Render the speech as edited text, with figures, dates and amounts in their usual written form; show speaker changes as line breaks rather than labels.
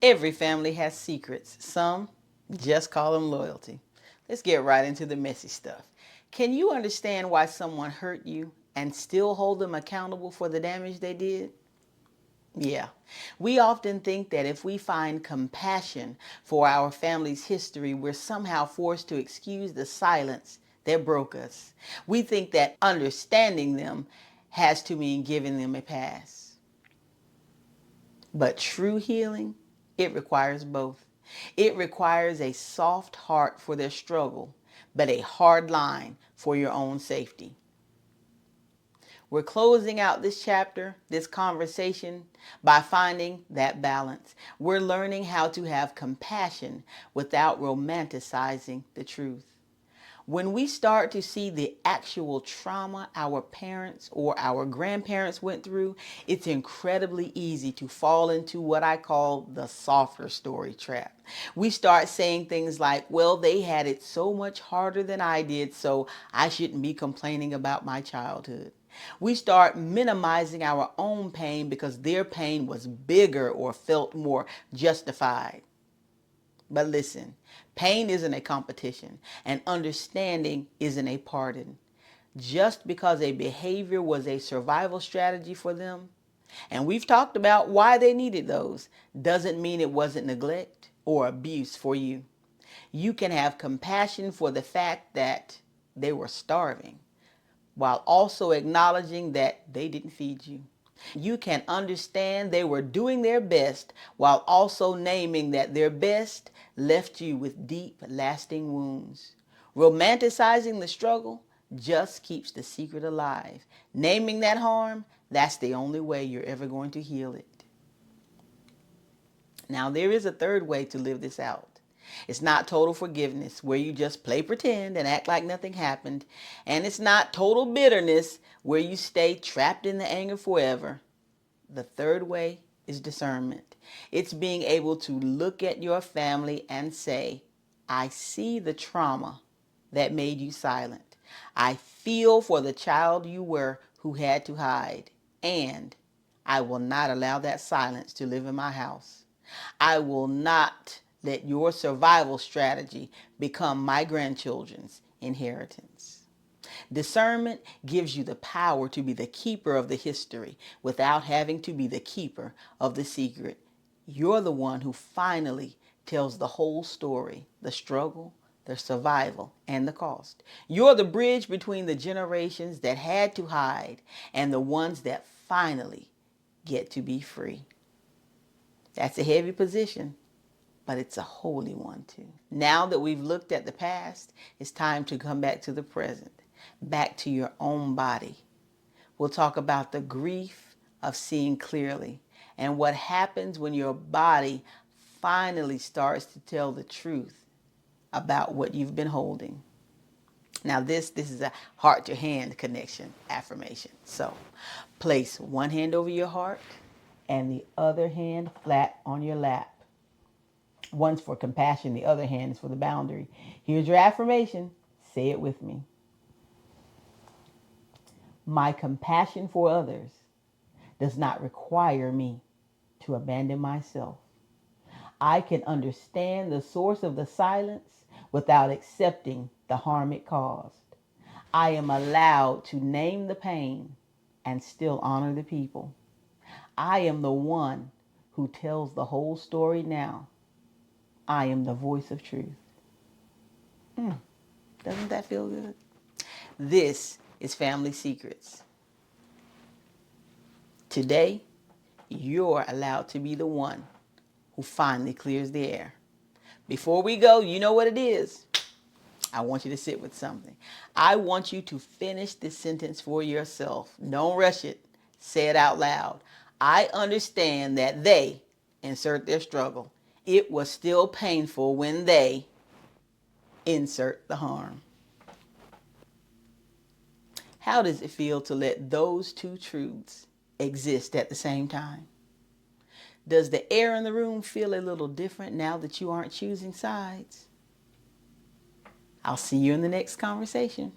Every family has secrets. Some just call them loyalty. Let's get right into the messy stuff. Can you understand why someone hurt you and still hold them accountable for the damage they did? Yeah, we often think that if we find compassion for our family's history, we're somehow forced to excuse the silence that broke us. We think that understanding them has to mean giving them a pass. But true healing, it requires both. It requires a soft heart for their struggle, but a hard line for your own safety. We're closing out this chapter, this conversation, by finding that balance. We're learning how to have compassion without romanticizing the truth. When we start to see the actual trauma our parents or our grandparents went through, it's incredibly easy to fall into what I call the softer story trap. We start saying things like, well, they had it so much harder than I did, so I shouldn't be complaining about my childhood. We start minimizing our own pain because their pain was bigger or felt more justified. But listen, pain isn't a competition, and understanding isn't a pardon. Just because a behavior was a survival strategy for them, and we've talked about why they needed those, doesn't mean it wasn't neglect or abuse for you. You can have compassion for the fact that they were starving, while also acknowledging that they didn't feed you. You can understand they were doing their best while also naming that their best left you with deep, lasting wounds. Romanticizing the struggle just keeps the secret alive. Naming that harm, that's the only way you're ever going to heal it. Now, there is a third way to live this out. It's not total forgiveness, where you just play pretend and act like nothing happened. And it's not total bitterness, where you stay trapped in the anger forever. The third way is discernment. It's being able to look at your family and say, I see the trauma that made you silent. I feel for the child you were who had to hide. And I will not allow that silence to live in my house. I will not let your survival strategy become my grandchildren's inheritance. Discernment gives you the power to be the keeper of the history without having to be the keeper of the secret. You're the one who finally tells the whole story, the struggle, the survival, and the cost. You're the bridge between the generations that had to hide and the ones that finally get to be free. That's a heavy position, but it's a holy one too. Now that we've looked at the past, it's time to come back to the present, back to your own body. We'll talk about the grief of seeing clearly and what happens when your body finally starts to tell the truth about what you've been holding. Now this is a heart to hand connection affirmation. So place one hand over your heart and the other hand flat on your lap. One's for compassion, the other hand is for the boundary. Here's your affirmation. Say it with me. My compassion for others does not require me to abandon myself. I can understand the source of the silence without accepting the harm it caused. I am allowed to name the pain and still honor the people. I am the one who tells the whole story now. I am the voice of truth. Doesn't that feel good? This is Family Secrets. Today, you're allowed to be the one who finally clears the air. Before we go, you know what it is. I want you to sit with something. I want you to finish this sentence for yourself. Don't rush it. Say it out loud. I understand that they, insert their struggle. It was still painful when they, insert the harm. How does it feel to let those two truths exist at the same time? Does the air in the room feel a little different now that you aren't choosing sides? I'll see you in the next conversation.